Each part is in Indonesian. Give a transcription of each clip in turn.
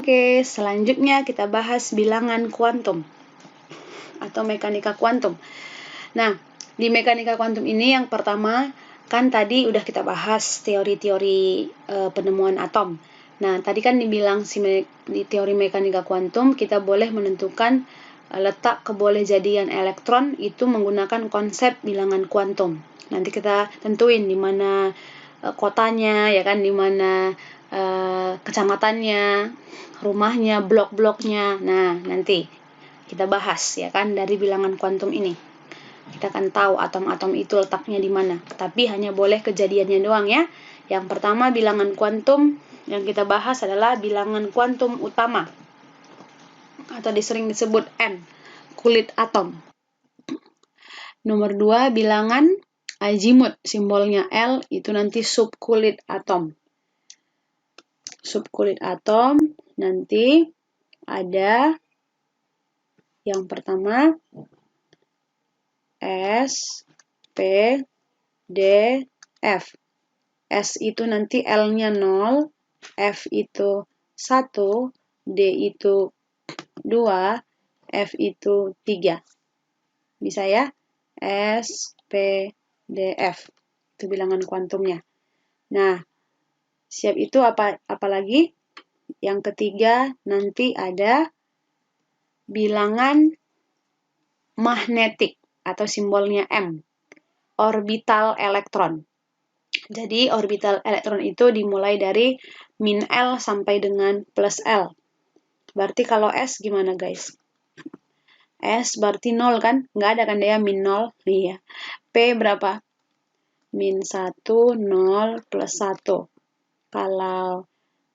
Oke, selanjutnya kita bahas bilangan kuantum atau mekanika kuantum. Nah, di mekanika kuantum ini yang pertama kan tadi udah kita bahas teori-teori penemuan atom. Nah, tadi kan dibilang di teori mekanika kuantum kita boleh menentukan letak kebolehjadian elektron itu menggunakan konsep bilangan kuantum. Nanti kita tentuin di mana kotanya, ya kan, di mana kecamatannya, rumahnya, blok-bloknya. Nah, nanti kita bahas, ya kan, dari bilangan kuantum ini. Kita akan tahu atom-atom itu letaknya di mana. Tapi hanya boleh kejadiannya doang, ya. Yang pertama bilangan kuantum yang kita bahas adalah bilangan kuantum utama atau sering disebut N, kulit atom. Nomor 2 bilangan azimut, simbolnya L, itu nanti subkulit atom. Subkulit atom nanti ada yang pertama S, P, D, F. S itu nanti L-nya 0, F itu 1, D itu 2, F itu 3. Bisa ya? S, P, D, F. Itu bilangan kuantumnya. Nah, siap itu apa lagi? Yang ketiga nanti ada bilangan magnetik atau simbolnya M, orbital elektron. Jadi orbital elektron itu dimulai dari min L sampai dengan plus L. Berarti kalau S gimana guys? S berarti 0 kan? Nggak ada kan dia min 0? Iya. P berapa? Min 1, 0, plus 1. Kalau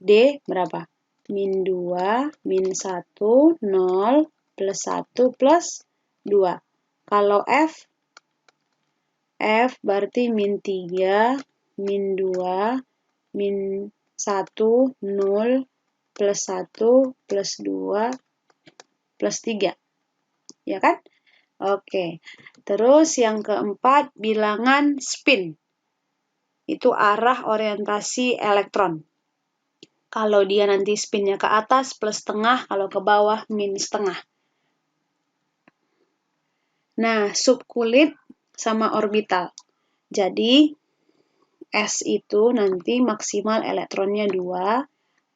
D berapa? Min 2, min 1, 0, plus 1, plus 2. Kalau F berarti min 3, min 2, min 1, 0, plus 1, plus 2, plus 3. Ya kan? Oke. Terus yang keempat, bilangan spin. Itu arah orientasi elektron. Kalau dia nanti spinnya ke atas, plus setengah. Kalau ke bawah, min setengah. Nah, subkulit sama orbital. Jadi, S itu nanti maksimal elektronnya 2,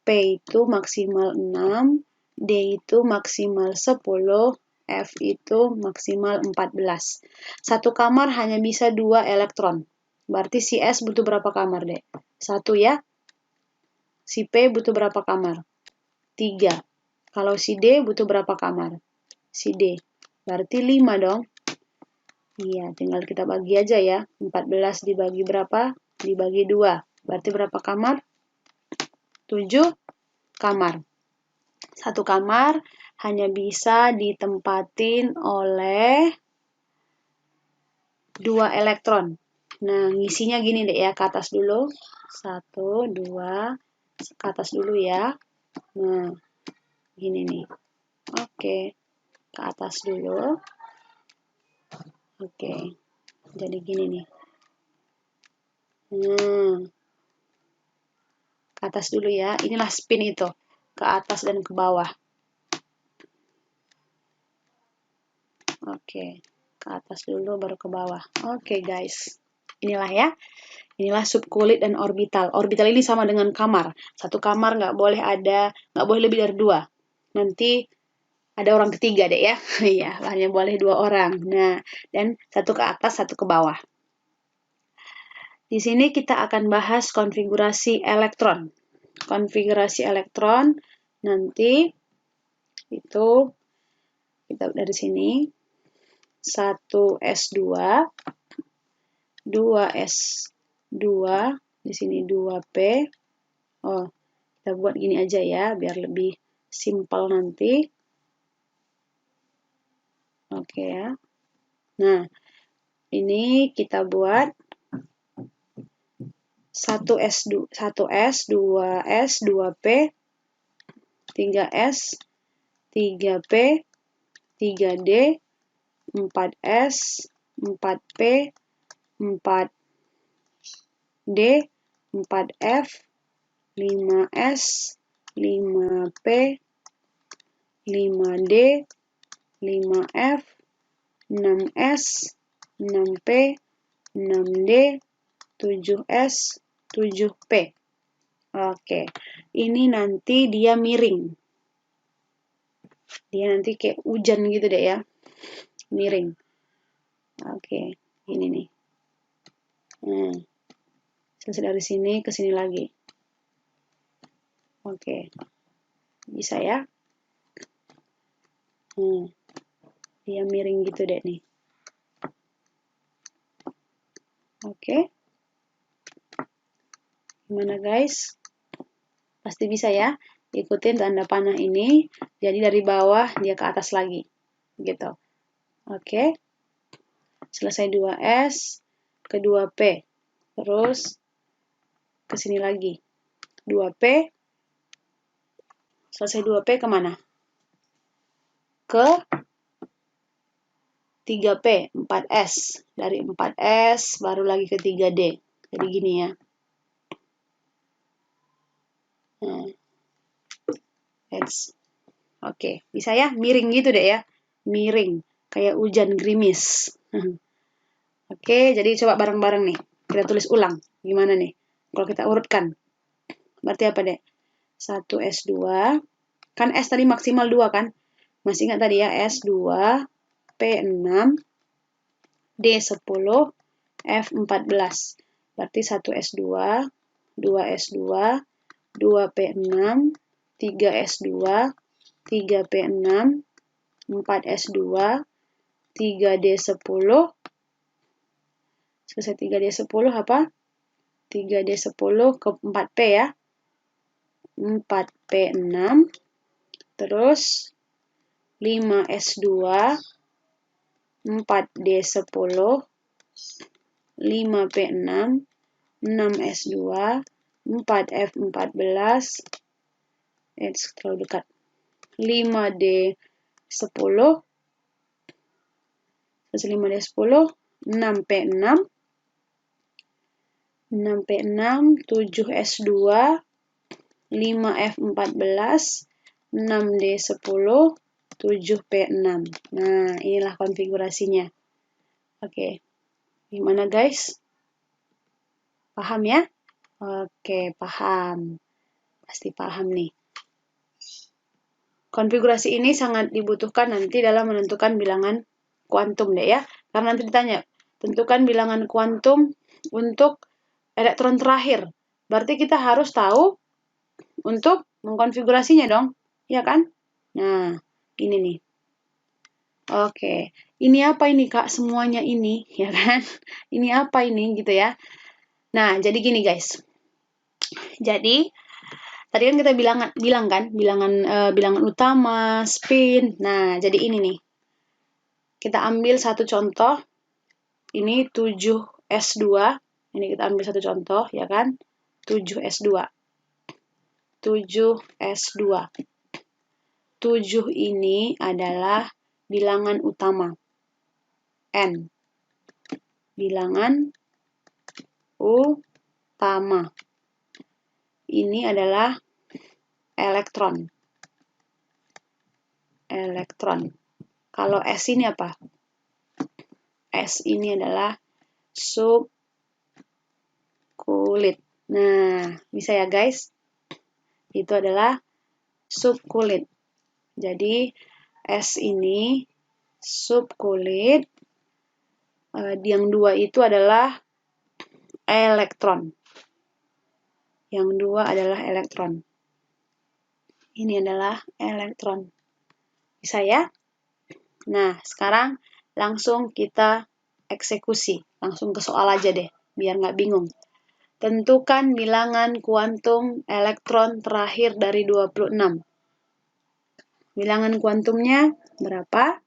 P itu maksimal 6, D itu maksimal 10, F itu maksimal 14. Satu kamar hanya bisa 2 elektron. Berarti si S butuh berapa kamar, Dek? 1 ya. Si P butuh berapa kamar? 3. Kalau si D butuh berapa kamar? Si D. Berarti 5 dong. Iya, tinggal kita bagi aja ya. 14 dibagi berapa? Dibagi 2. Berarti berapa kamar? 7 kamar. Satu kamar hanya bisa ditempatin oleh 2 elektron. Nah, ngisinya gini deh ya, ke atas dulu. 1, 2, ke atas dulu ya. Nah, gini nih. Oke, ke atas dulu. Oke, jadi gini nih. Nah, ke atas dulu ya. Inilah spin itu. Ke atas dan ke bawah. Oke, ke atas dulu baru ke bawah. Oke, guys. Inilah ya. Inilah subkulit dan orbital. Orbital ini sama dengan kamar. Satu kamar nggak boleh lebih dari 2. Nanti ada orang ketiga deh ya. Iya, hanya boleh 2 orang. Nah, dan satu ke atas, satu ke bawah. Di sini kita akan bahas konfigurasi elektron. Konfigurasi elektron nanti itu kita dari sini 1s2, 2s2, di sini 2p. Oh, kita buat gini aja ya biar lebih simpel nanti. Oke ya. Nah, ini kita buat 1s, 2s, 2p, 3s, 3p, 3d, 4s, 4p, 4d, 4f, 5s, 5P, 5D, 5F, 6S, 6P, 6D, 7S, 7P. Oke, ini nanti dia miring. Dia nanti kayak hujan gitu deh ya. Miring. Oke, ini nih. Selesai dari sini ke sini lagi. Oke. Bisa ya? Dia miring gitu deh nih. Oke. Gimana guys? Pasti bisa ya? Ikutin tanda panah ini. Jadi dari bawah dia ke atas lagi. Gitu. Oke. Selesai 2S ke 2P. Terus ke sini lagi. 2P. Selesai 2P kemana? Ke 3P, 4S. Dari 4S baru lagi ke 3D. Jadi gini ya. Oke, bisa ya? Miring gitu deh ya. Miring, kayak hujan gerimis. Oke, jadi coba bareng-bareng nih. Kita tulis ulang. Gimana nih? Kalau kita urutkan. Berarti apa deh? 1S2. Kan S tadi maksimal 2 kan? Masih ingat tadi ya? S2, P6, D10, F14. Berarti 1S2, 2S2, 2P6, 3S2, 3P6, 4S2, 3D10, selesai 3D10 apa? 3D10 ke 4P ya. 4P6, terus 5S2, 4D10, 5P6, 6S2, 4F14, terlalu dekat, 5D10, terus 5D10, 6P6, 6P6, 7S2, 5F14, 6D10, 7P6. Nah, inilah konfigurasinya. Oke, gimana guys? Paham ya? Oke, paham. Pasti paham nih. Konfigurasi ini sangat dibutuhkan nanti dalam menentukan bilangan kuantum deh ya. Karena nanti ditanya, tentukan bilangan kuantum untuk elektron terakhir. Berarti kita harus tahu untuk mengkonfigurasinya dong. Ya kan? Nah, ini nih. Oke, ini apa ini Kak? Semuanya ini, ya kan? Ini apa ini gitu ya? Nah, jadi gini guys. Jadi tadi kan kita bilang kan bilangan utama, spin. Nah, jadi ini nih. Kita ambil satu contoh. Ini 7S2. Ini kita ambil satu contoh, ya kan? 7S2. 7S2. 7 ini adalah bilangan utama. N. Bilangan utama. Ini adalah elektron. Elektron. Kalau S ini apa? S ini adalah subkulit. Nah, bisa ya guys? Itu adalah subkulit. Jadi, S ini subkulit. Yang dua itu adalah elektron. Yang dua adalah elektron. Ini adalah elektron. Bisa ya? Nah, sekarang langsung kita eksekusi. Langsung ke soal aja deh, biar nggak bingung. Tentukan bilangan kuantum elektron terakhir dari 26. Bilangan kuantumnya berapa?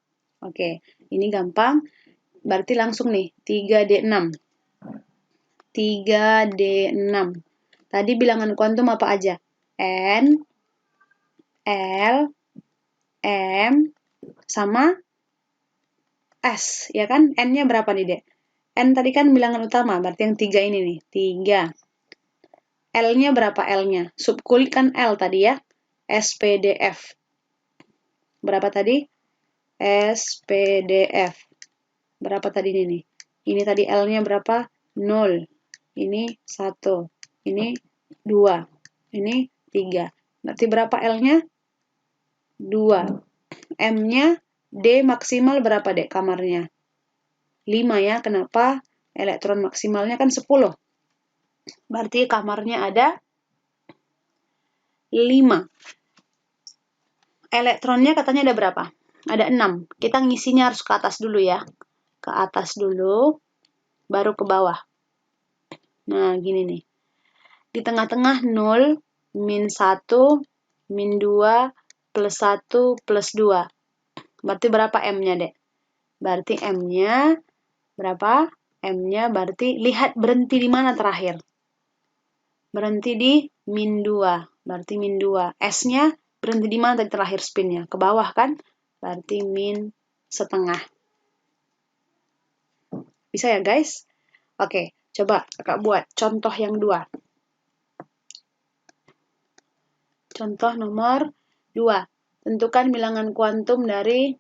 Oke, ini gampang. Berarti langsung nih, 3D6. 3D6. Tadi bilangan kuantum apa aja? N, L, M, sama S, ya kan? N-nya berapa nih, Dek? N tadi kan bilangan utama, berarti yang 3 ini nih. 3. L-nya berapa L-nya? Subkulit kan L tadi ya. SPDF. Berapa tadi? SPDF. Berapa tadi ini nih? Ini tadi L-nya berapa? 0. Ini 1. Ini 2. Ini 3. Berarti berapa L-nya? 2. M-nya D maksimal berapa, Dek, kamarnya? 5 ya. Kenapa? Elektron maksimalnya kan 10. Berarti kamarnya ada 5. Elektronnya katanya ada berapa? Ada 6. Kita ngisinya harus ke atas dulu ya. Ke atas dulu, baru ke bawah. Nah, gini nih. Di tengah-tengah 0, min 1, min 2, plus 1, plus 2. Berarti berapa M-nya, Dek? Berarti M-nya berapa? M-nya berarti, lihat berhenti di mana terakhir. Berhenti di min 2. Berarti min 2. S-nya berhenti di mana tadi terakhir spinnya? Ke bawah kan? Berarti min setengah. Bisa ya, guys? Oke, coba kakak buat contoh yang 2. Contoh nomor 2. Tentukan bilangan kuantum dari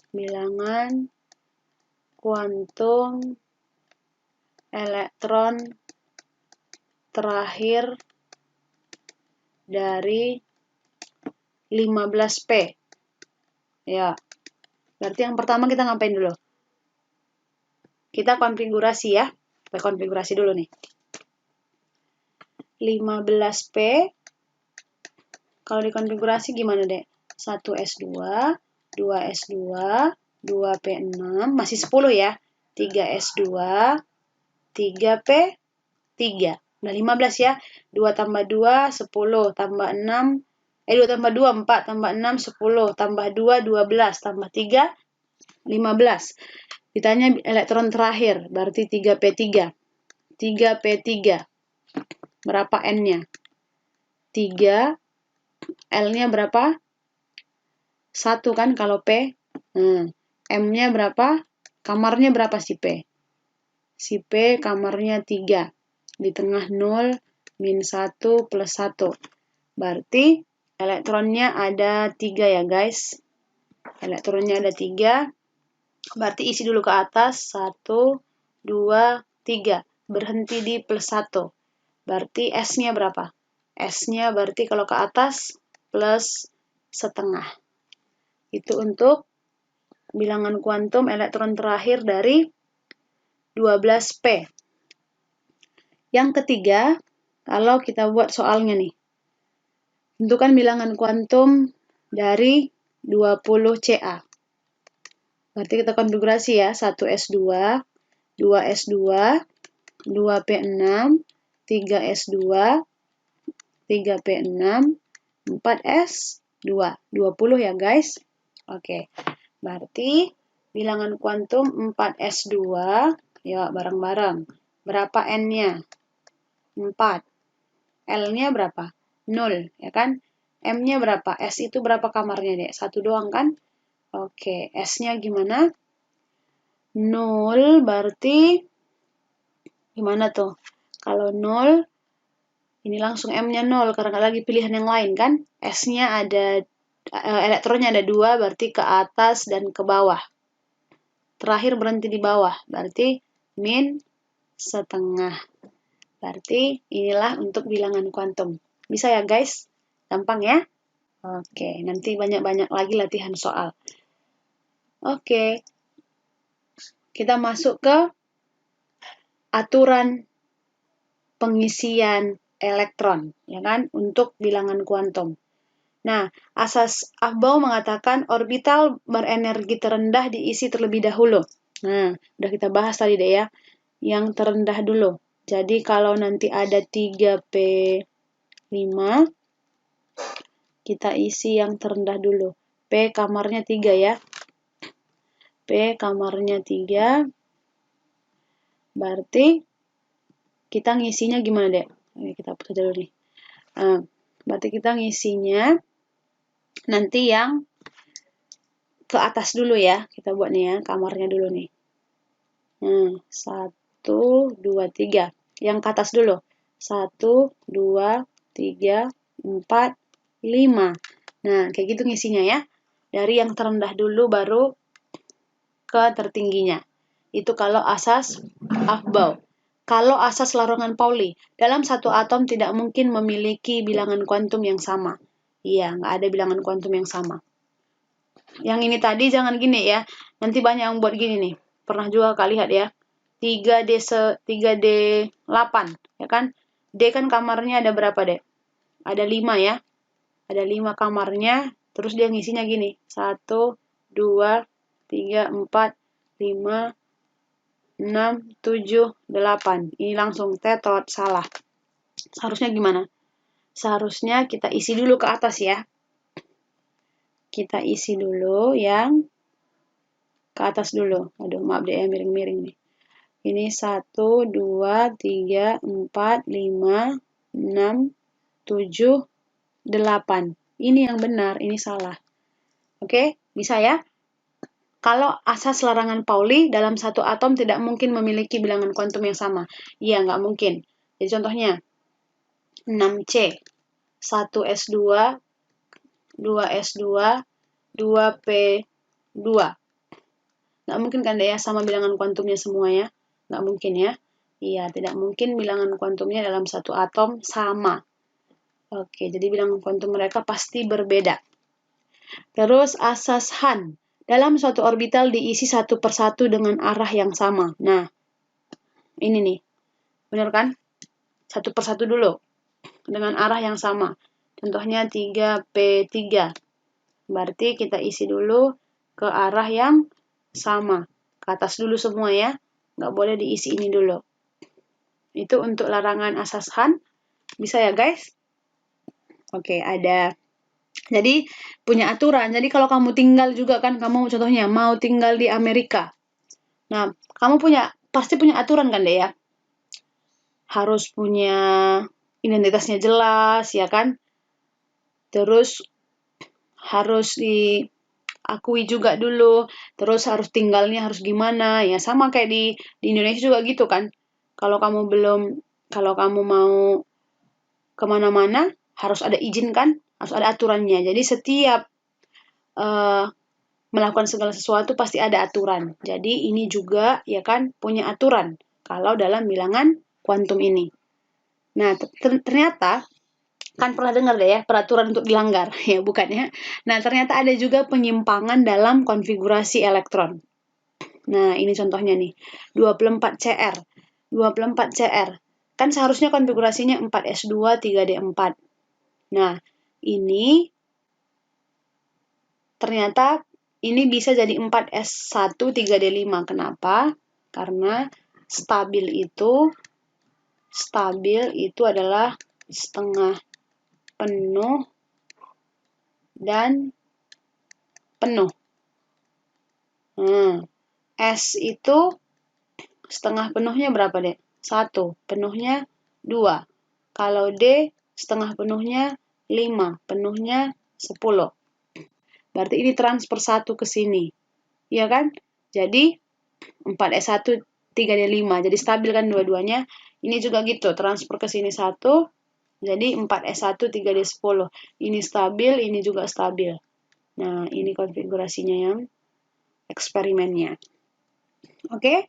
bilangan kuantum elektron terakhir dari 15P. Ya. Berarti yang pertama kita ngapain dulu? Kita konfigurasi ya. Kita konfigurasi dulu nih. 15P. Kalau dikonfigurasi gimana, Dek? 1S2, 2S2, 2P6, masih 10 ya. 3S2, 3P3. Nah, 15 ya. 2 tambah 2, 10. Tambah 6, 2 tambah 2, 4. Tambah 6, 10. Tambah 2, 12. Tambah 3, 15. Ditanya elektron terakhir, berarti 3P3. 3P3. Berapa N-nya? 3. L-nya berapa? 1 kan kalau P. M-nya berapa? Kamarnya berapa si P? Si P kamarnya 3. Di tengah 0, min 1, plus 1. Berarti elektronnya ada 3 ya, guys. Elektronnya ada 3. Berarti isi dulu ke atas. 1, 2, 3. Berhenti di plus 1. Berarti S-nya berapa? S-nya berarti kalau ke atas plus setengah. Itu untuk bilangan kuantum elektron terakhir dari 12P. Yang ketiga, kalau kita buat soalnya nih. Tentukan bilangan kuantum dari 20Ca. Berarti kita konfigurasi ya. 1S2, 2S2, 2P6, 3S2, 3P6, 4S2. 20 ya, guys. Oke. Berarti bilangan kuantum 4S2, ya bareng-bareng. Berapa N-nya? 4. L-nya berapa? 0, ya kan? M-nya berapa? S itu berapa kamarnya, Dek? 1 doang kan? Oke, S-nya gimana? 0 berarti gimana tuh? Kalau 0, ini langsung M-nya 0 karena nggak lagi pilihan yang lain kan? S-nya ada, elektronnya ada 2, berarti ke atas dan ke bawah. Terakhir berhenti di bawah, berarti min setengah. Berarti inilah untuk bilangan kuantum. Bisa ya, guys? Gampang ya? Oke, nanti banyak-banyak lagi latihan soal. Oke, kita masuk ke aturan pengisian elektron, ya kan, untuk bilangan kuantum. Nah, asas Aufbau mengatakan orbital berenergi terendah diisi terlebih dahulu. Nah, udah kita bahas tadi deh ya, yang terendah dulu. Jadi kalau nanti ada 3P5, kita isi yang terendah dulu. P kamarnya 3 ya. P kamarnya 3. Berarti kita ngisinya gimana, Dek? Kita putar dulu nih. Berarti kita ngisinya nanti yang ke atas dulu ya. Kita buat nih ya, kamarnya dulu nih. 1, 2, 3. Yang ke atas dulu. 1, 2, 3, 4, 5. Nah, kayak gitu ngisinya ya. Dari yang terendah dulu baru ke tertingginya. Itu kalau asas Aufbau. Kalau asas larangan Pauli, dalam satu atom tidak mungkin memiliki bilangan kuantum yang sama. Iya, nggak ada bilangan kuantum yang sama. Yang ini tadi jangan gini ya. Nanti banyak yang buat gini nih. Pernah juga kali lihat ya. 3D8, ya kan? D kan kamarnya ada berapa, Dek? Ada 5 ya. Ada 5 kamarnya, terus dia ngisinya gini. 1, 2, 3, 4, 5, 6, 7, 8. Ini langsung tetot, salah. Seharusnya gimana? Seharusnya kita isi dulu ke atas ya. Kita isi dulu yang ke atas dulu. Aduh, maaf deh ya, miring-miring nih. Ini 1, 2, 3, 4, 5, 6, 7, 8. Ini yang benar, ini salah. Oke, bisa ya? Kalau asas larangan Pauli, dalam satu atom tidak mungkin memiliki bilangan kuantum yang sama. Iya, nggak mungkin. Jadi contohnya, 6C, 1S2, 2S2, 2P2. Nggak mungkin kan ya sama bilangan kuantumnya semuanya? Nggak mungkin ya. Iya, tidak mungkin bilangan kuantumnya dalam satu atom sama. Oke, jadi bilangan kuantum mereka pasti berbeda. Terus asas Hahn. Dalam suatu orbital diisi satu persatu dengan arah yang sama. Nah, ini nih. Benar kan? Satu persatu dulu. Dengan arah yang sama. Contohnya 3P3. Berarti kita isi dulu ke arah yang sama. Ke atas dulu semua ya. Nggak boleh diisi ini dulu. Itu untuk larangan asas Hahn. Bisa ya guys? Oke, ada. Jadi punya aturan. Jadi kalau kamu tinggal juga kan, kamu contohnya mau tinggal di Amerika. Nah, kamu pasti punya aturan kan deh ya. Harus punya identitasnya jelas ya kan. Terus harus diakui juga dulu. Terus harus tinggalnya harus gimana. Ya sama kayak di Indonesia juga gitu kan. Kalau kamu mau kemana-mana harus ada izin kan. Harus ada aturannya. Jadi setiap melakukan segala sesuatu pasti ada aturan. Jadi ini juga ya kan punya aturan kalau dalam bilangan kuantum ini. Nah, ternyata kan pernah dengar deh ya peraturan untuk dilanggar ya bukan ya. Nah, ternyata ada juga penyimpangan dalam konfigurasi elektron. Nah, ini contohnya nih. 24Cr. 24Cr. Kan seharusnya konfigurasinya 4s2 3d4. Nah, ini ternyata ini bisa jadi 4s1 3d5. Kenapa? Karena stabil itu adalah setengah penuh dan penuh. S itu setengah penuhnya berapa, Dek? 1. Penuhnya 2. Kalau D setengah penuhnya 5. Penuhnya 10. Berarti ini transfer 1 ke sini. Iya kan? Jadi 4S1 3D5. Jadi stabil kan dua-duanya. Ini juga gitu. Transfer ke sini 1. Jadi 4S1 3D10. Ini stabil, ini juga stabil. Nah, ini konfigurasinya yang eksperimennya. Oke?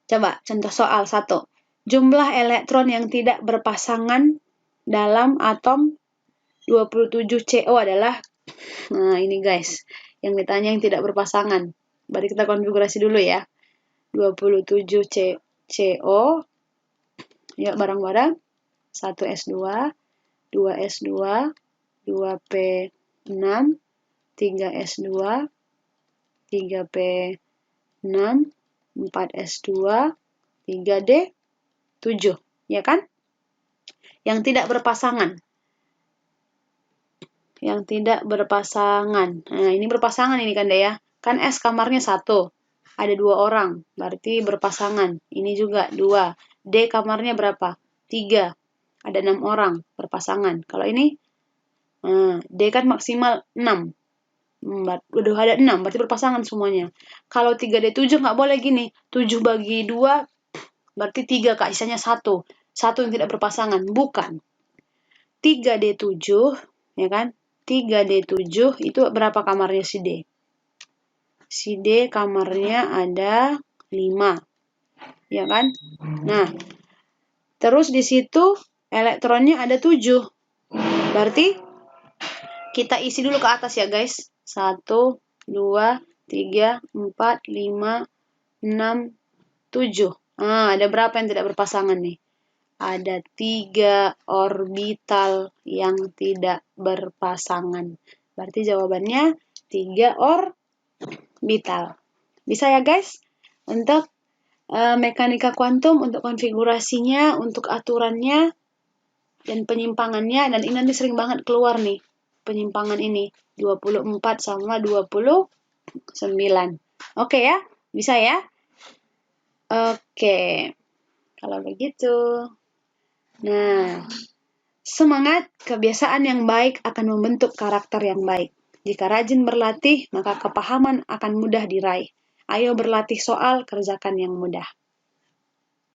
Coba contoh soal 1. Jumlah elektron yang tidak berpasangan dalam atom 27CO adalah, nah ini guys, yang ditanya yang tidak berpasangan. Berarti kita konfigurasi dulu ya. 27CO, yuk bareng-bareng. 1S2, 2S2, 2P6, 3S2, 3P6, 4S2, 3D7, ya kan? Yang tidak berpasangan. Yang tidak berpasangan. Nah, ini berpasangan ini kan deh ya. Kan S kamarnya 1. Ada 2 orang. Berarti berpasangan. Ini juga 2. D kamarnya berapa? 3. Ada 6 orang berpasangan. Kalau ini, D kan maksimal 6. Udah ada 6, berarti berpasangan semuanya. Kalau 3D7 nggak boleh gini. 7 bagi 2, berarti 3, Kak. Sisanya 1. 1 yang tidak berpasangan. Bukan. 3D7, ya kan? 3D7 itu berapa kamarnya si D? Si D kamarnya ada 5. Ya kan? Nah, terus di situ elektronnya ada 7. Berarti kita isi dulu ke atas ya guys. 1, 2, 3, 4, 5, 6, 7. Nah, ada berapa yang tidak berpasangan nih? Ada 3 orbital yang tidak berpasangan. Berarti jawabannya 3 orbital. Bisa ya guys? Untuk mekanika kuantum, untuk konfigurasinya, untuk aturannya, dan penyimpangannya. Dan ini nanti sering banget keluar nih, penyimpangan ini. 24 sama 29. Oke ya? Bisa ya? Oke. Kalau begitu. Nah, semangat, kebiasaan yang baik akan membentuk karakter yang baik. Jika rajin berlatih, maka kepahaman akan mudah diraih. Ayo berlatih soal, kerjakan yang mudah.